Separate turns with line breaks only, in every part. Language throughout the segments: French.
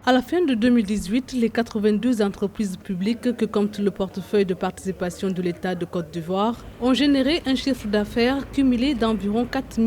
À la fin de 2018, les 82 entreprises publiques que compte le portefeuille de participation de l'État de Côte d'Ivoire ont généré un chiffre d'affaires cumulé d'environ 4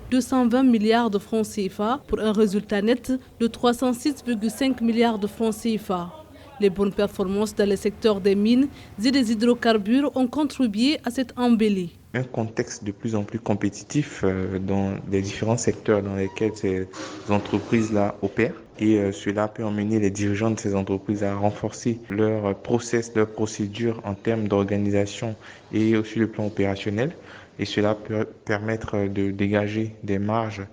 220 milliards de francs CFA pour un résultat net de 306,5 milliards de francs CFA. Les bonnes performances dans le secteur des mines et des hydrocarbures ont contribué à cette embellie.
Un contexte de plus en plus compétitif dans les différents secteurs dans lesquels ces entreprises-là opèrent. Et cela peut emmener les dirigeants de ces entreprises à renforcer leur process, leur procédure en termes d'organisation et aussi le plan opérationnel. Et cela peut permettre de dégager des marges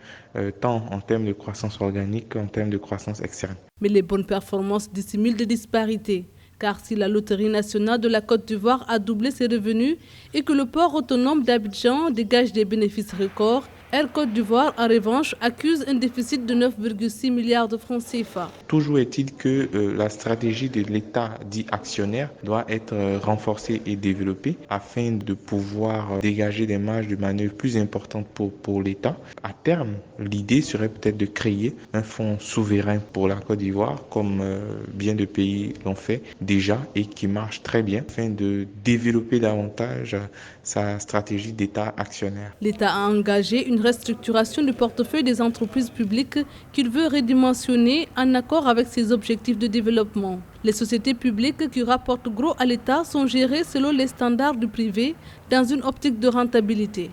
tant en termes de croissance organique qu'en termes de croissance externe.
Mais les bonnes performances dissimulent des disparités. Car si la Loterie nationale de la Côte d'Ivoire a doublé ses revenus et que le port autonome d'Abidjan dégage des bénéfices records, Air Côte d'Ivoire, en revanche, accuse un déficit de 9,6 milliards de francs CFA.
Toujours est-il que la stratégie de l'État dit actionnaire doit être renforcée et développée afin de pouvoir dégager des marges de manœuvre plus importantes pour l'État. À terme, l'idée serait peut-être de créer un fonds souverain pour la Côte d'Ivoire, comme bien de pays l'ont fait déjà et qui marche très bien, afin de développer davantage sa stratégie d'État actionnaire.
L'État a engagé une restructuration du portefeuille des entreprises publiques qu'il veut redimensionner en accord avec ses objectifs de développement. Les sociétés publiques qui rapportent gros à l'État sont gérées selon les standards du privé dans une optique de rentabilité.